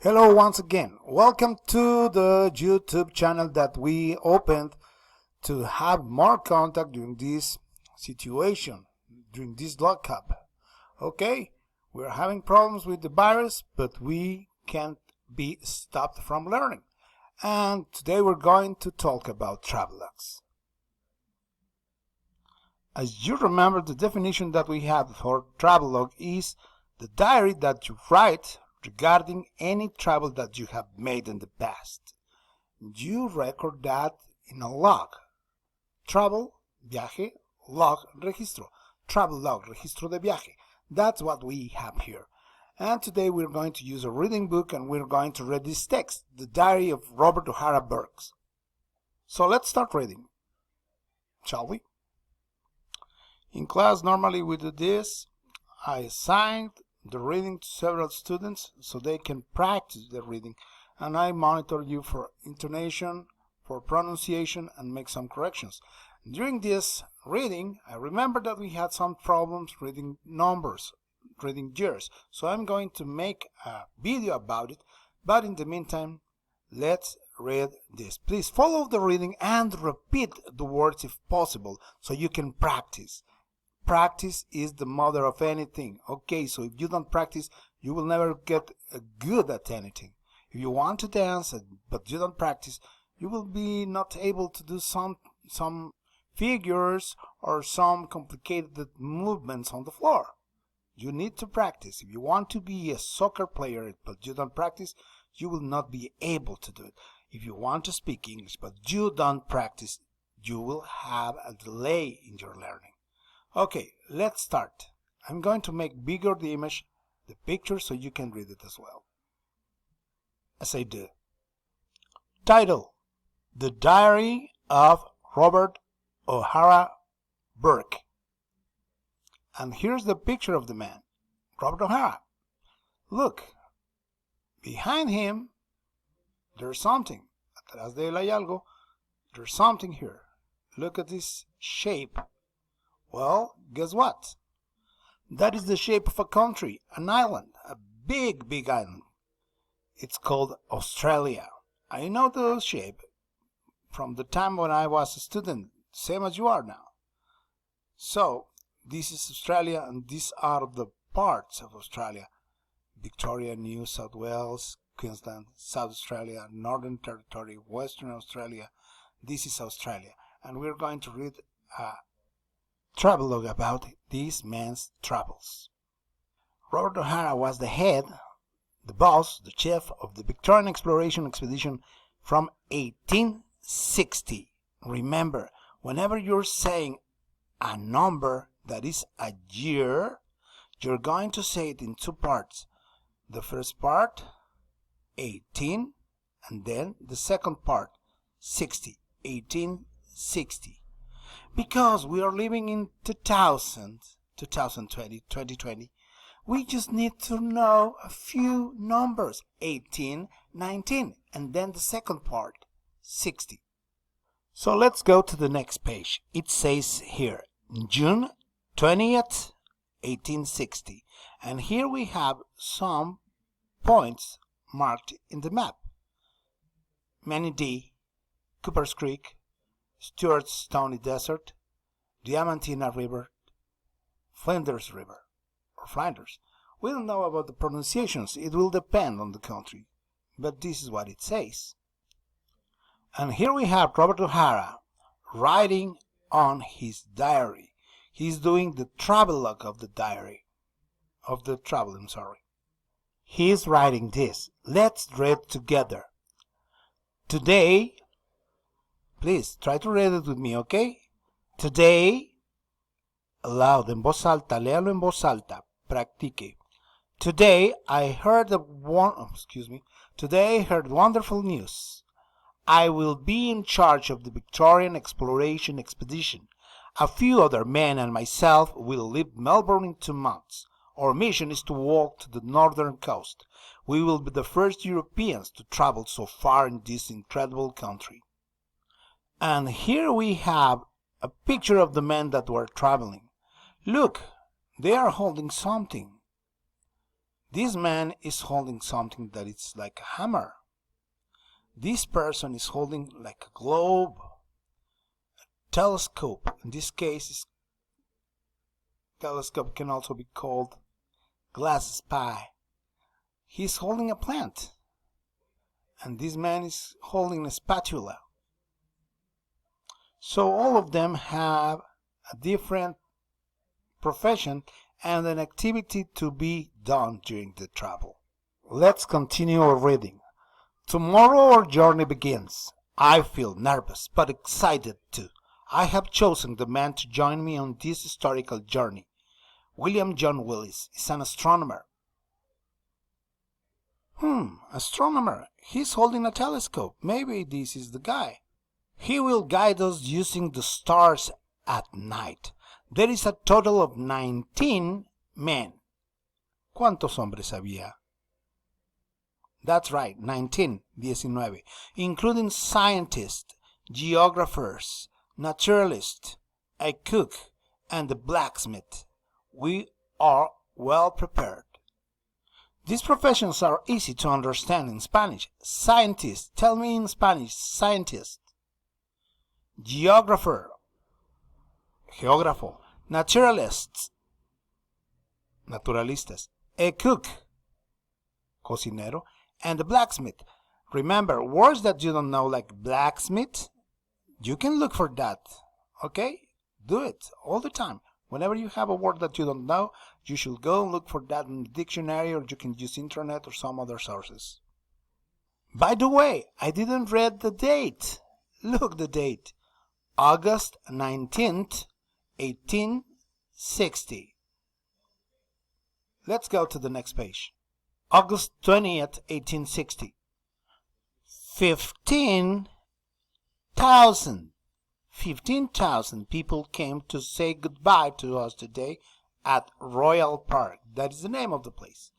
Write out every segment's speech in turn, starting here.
Hello once again. Welcome to the YouTube channel that we opened to have more contact during this situation, during this lockup. Okay, we're having problems with the virus, but we can't be stopped from learning. And today we're going to talk about Travelogues. As you remember, the definition that we have for Travelogue is the diary that you write regarding any travel that you have made in the past. You record that in a log. Travel, viaje, log, registro. Travel log, registro de viaje. That's what we have here. And today we're going to use a reading book and we're going to read this text, the diary of Robert O'Hara Burks. So let's start reading, shall we? In class, normally we do this. I assigned the reading to several students so they can practice the reading, and I monitor you for intonation, for pronunciation, and make some corrections. During this reading, I remember that we had some problems reading numbers, reading years, so I'm going to make a video about it, but in the meantime, let's read this. Please follow the reading and repeat the words if possible so you can practice. Practice is the mother of anything. Okay, so if you don't practice, you will never get good at anything. If you want to dance but you don't practice, you will be not able to do some figures or some complicated movements on the floor. You need to practice. If you want to be a soccer player but you don't practice, you will not be able to do it. If you want to speak English but you don't practice, you will have a delay in your learning. Okay, let's start. I'm going to make bigger the image, the picture, so you can read it as well. As I do. Title: The Diary of Robert O'Hara Burke. And here's the picture of the man, Robert O'Hara. Look, behind him, there's something. Atrás de él hay algo. There's something here. Look at this shape. Well, guess what? That is the shape of a country, an island, a big, big island. It's called Australia. I know the shape from the time when I was a student, same as you are now. So, this is Australia, and these are the parts of Australia. Victoria, New South Wales, Queensland, South Australia, Northern Territory, Western Australia. This is Australia. And we're going to read a travelogue about this man's travels. Robert O'Hara was the head, the boss, the chief of the Victorian exploration expedition from 1860. Remember, whenever you're saying a number that is a year, you're going to say it in two parts. The first part, 18, and then the second part, 60, 1860. Because we are living in 2020, we just need to know a few numbers, 18, 19, and then the second part, 60. So let's go to the next page. It says here, June 20th, 1860. And here we have some points marked in the map. Manatee, Cooper's Creek, Stewart's Stony Desert, Diamantina River, Flinders River, or Flinders. We don't know about the pronunciations. It will depend on the country. But this is what it says. And here we have Robert O'Hara writing on his diary. He's doing the travelogue of the diary. Of the travel, I'm sorry. He's writing this. Let's read together. Today, please, try to read it with me, okay? Today, aloud, en voz alta, léalo en voz alta, practique. Today I heard wonderful news. I will be in charge of the Victorian exploration expedition. A few other men and myself will leave Melbourne in 2 months. Our mission is to walk to the northern coast. We will be the first Europeans to travel so far in this incredible country. And here we have a picture of the men that were traveling. Look, they are holding something. This man is holding something that is like a hammer. This person is holding like a globe, a telescope. In this case, telescope can also be called glass spy. He's holding a plant. And this man is holding a spatula. So all of them have a different profession and an activity to be done during the travel. Let's continue our reading. Tomorrow our journey begins. I feel nervous but excited too. I have chosen the man to join me on this historical journey. William John Willis is an astronomer. Astronomer. He's holding a telescope. Maybe this is the guy. He will guide us using the stars at night. There is a total of 19 men. ¿Cuántos hombres había? That's right, 19, including scientists, geographers, naturalists, a cook, and a blacksmith. We are well prepared. These professions are easy to understand in Spanish. Scientist, tell me in Spanish, scientist. Geographer, geógrafo. Naturalists, naturalistas. A cook, cocinero. And a blacksmith. Remember, words that you don't know like blacksmith, you can look for that. Okay? Do it all the time. Whenever you have a word that you don't know, you should go and look for that in the dictionary, or you can use internet or some other sources. By the way, I didn't read the date. Look the date. August 19th, 1860. Let's go to the next page. August 20th, 1860. 15,000 people came to say goodbye to us today at Royal Park. That is the name of the place.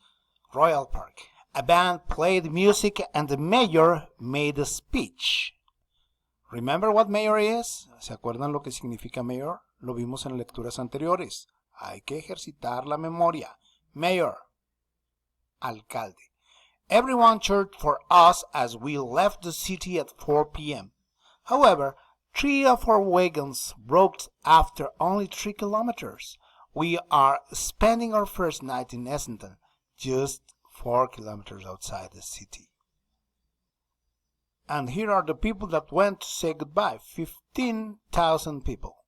Royal Park. A band played music and the mayor made a speech. Remember what mayor is? ¿Se acuerdan lo que significa mayor? Lo vimos en lecturas anteriores. Hay que ejercitar la memoria. Mayor. Alcalde. Everyone cheered for us as we left the city at 4 p.m. However, 3 of our wagons broke after only 3 kilometers. We are spending our first night in Essendon, just 4 kilometers outside the city. And here are the people that went to say goodbye. 15,000 people.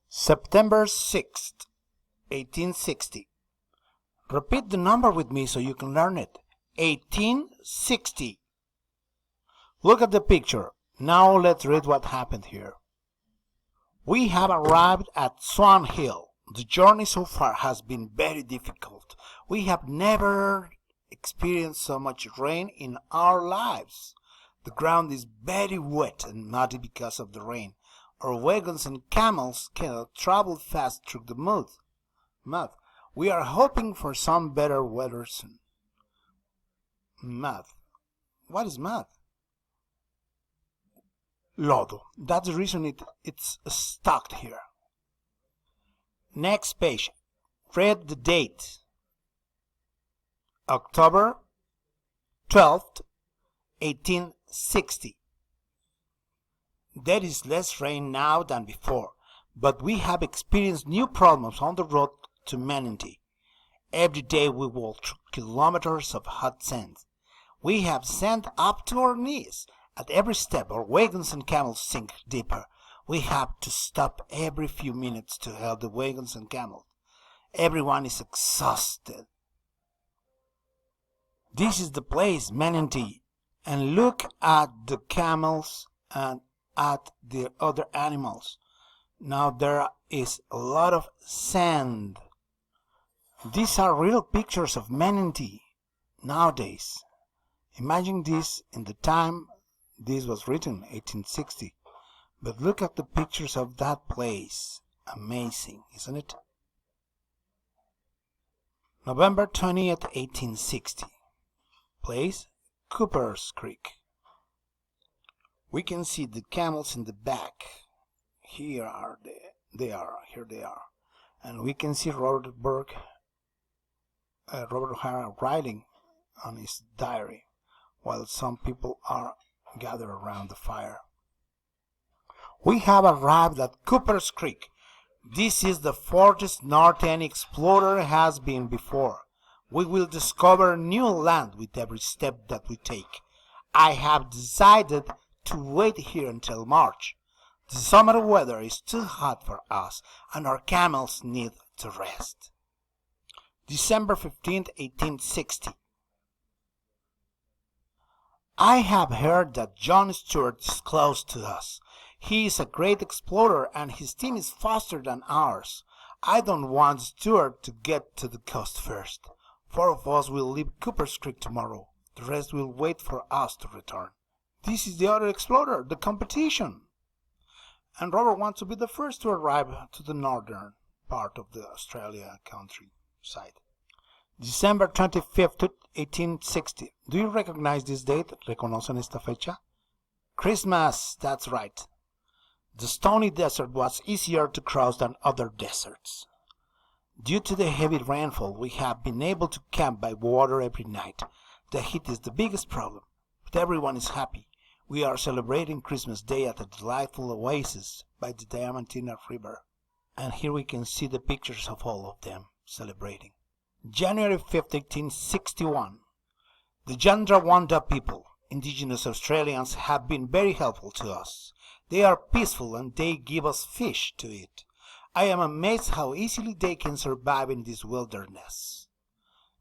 September 6th, 1860. Repeat the number with me so you can learn it. 1860. Look at the picture. Now let's read what happened here. We have arrived at Swan Hill. The journey so far has been very difficult. We have never experienced so much rain in our lives. The ground is very wet and muddy because of the rain. Our wagons and camels cannot travel fast through the mud. We are hoping for some better weather soon. Mud. What is mud? Lodo. That's the reason it's stuck here. Next page. Read the date. October 12th, 1860. There is less rain now than before, but we have experienced new problems on the road to Menanti. Every day we walk through kilometers of hot sand. We have sand up to our knees. At every step our wagons and camels sink deeper. We have to stop every few minutes to help the wagons and camels. Everyone is exhausted. This is the place, Menanti, and look at the camels and at the other animals. Now there is a lot of sand. These are real pictures of Menanti nowadays. Imagine this in the time this was written, 1860. But look at the pictures of that place. Amazing, isn't it? November 20th, 1860. Place, Cooper's Creek. We can see the camels in the back. Here they are. And we can see Rothenburg Robert Hara writing on his diary while some people are gathered around the fire. We have arrived at Cooper's Creek. This is the farthest north any explorer has been before. We will discover new land with every step that we take. I have decided to wait here until March. The summer weather is too hot for us, and our camels need to rest. December 15th, 1860. I have heard that John Stuart is close to us. He is a great explorer and his team is faster than ours. I don't want Stuart to get to the coast first. 4 of us will leave Cooper's Creek tomorrow. The rest will wait for us to return. This is the other explorer, the competition. And Robert wants to be the first to arrive to the northern part of the Australia countryside. December 25th, 1860. Do you recognize this date? ¿Reconocen esta fecha? Christmas, that's right. The stony desert was easier to cross than other deserts. Due to the heavy rainfall, we have been able to camp by water every night. The heat is the biggest problem, but everyone is happy. We are celebrating Christmas Day at a delightful oasis by the Diamantina River. And here we can see the pictures of all of them celebrating. January 5th, 1861. The Yandrawanda people, indigenous Australians, have been very helpful to us. They are peaceful and they give us fish to eat. I am amazed how easily they can survive in this wilderness.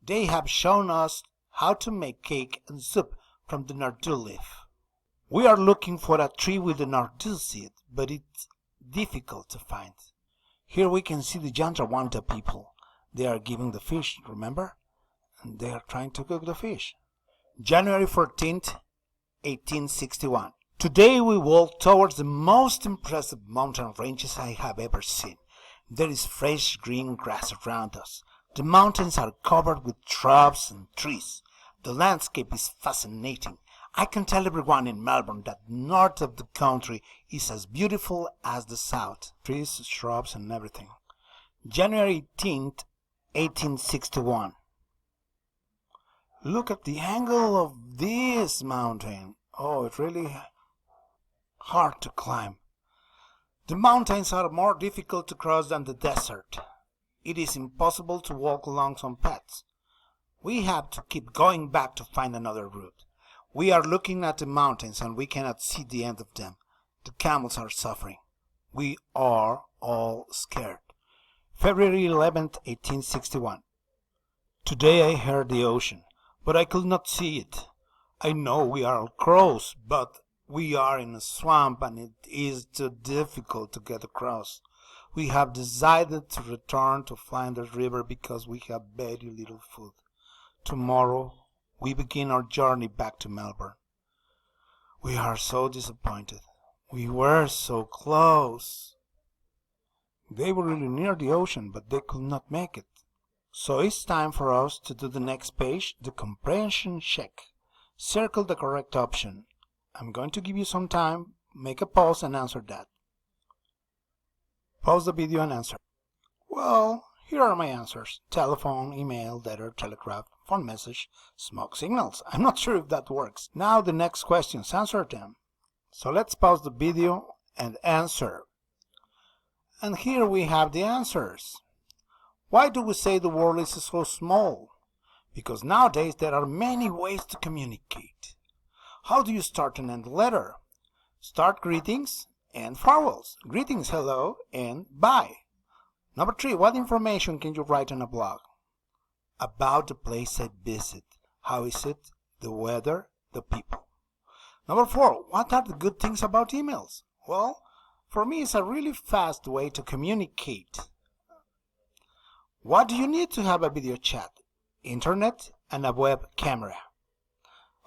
They have shown us how to make cake and soup from the nardu leaf. We are looking for a tree with the nardu seed, but it's difficult to find. Here we can see the Yandrawanda people. They are giving the fish, remember? And they are trying to cook the fish. January 14th, 1861. Today we walk towards the most impressive mountain ranges I have ever seen. There is fresh green grass around us. The mountains are covered with shrubs and trees. The landscape is fascinating. I can tell everyone in Melbourne that the north of the country is as beautiful as the south. Trees, shrubs and everything. January 18th, 1861. Look at the angle of this mountain. Oh, it's really hard to climb. The mountains are more difficult to cross than the desert. It is impossible to walk along some paths. We have to keep going back to find another route. We are looking at the mountains and we cannot see the end of them. The camels are suffering. We are all scared. February 11th, 1861. Today I heard the ocean, but I could not see it. I know we are all crows, but we are in a swamp and it is too difficult to get across. We have decided to return to Flinders River because we have very little food. Tomorrow we begin our journey back to Melbourne. We are so disappointed. We were so close. They were really near the ocean, but they could not make it. So it's time for us to do the next page, the comprehension check. Circle the correct option. I'm going to give you some time. Make a pause and answer that. Pause the video and answer. Well, here are my answers. Telephone, email, letter, telegraph, phone message, smoke signals. I'm not sure if that works. Now the next questions, answer them. So let's pause the video and answer. And here we have the answers. Why do we say the world is so small? Because nowadays there are many ways to communicate. How do you start and end a letter? Start greetings and farewells. Greetings, hello, and bye. Number 3, what information can you write on a blog? About the place I visit. How is it? The weather, the people. Number 4, what are the good things about emails? Well, for me it's a really fast way to communicate. What do you need to have a video chat? Internet and a web camera.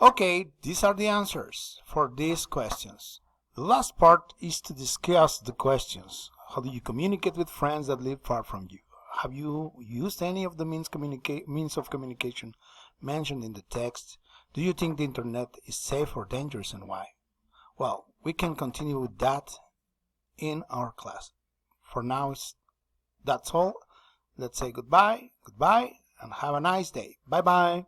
Okay, these are the answers for these questions. The last part is to discuss the questions. How do you communicate with friends that live far from you? Have you used any of the means of communication mentioned in the text? Do you think the internet is safe or dangerous and why? Well, we can continue with that in our class. For now, that's all. Let's say goodbye, and have a nice day. Bye bye.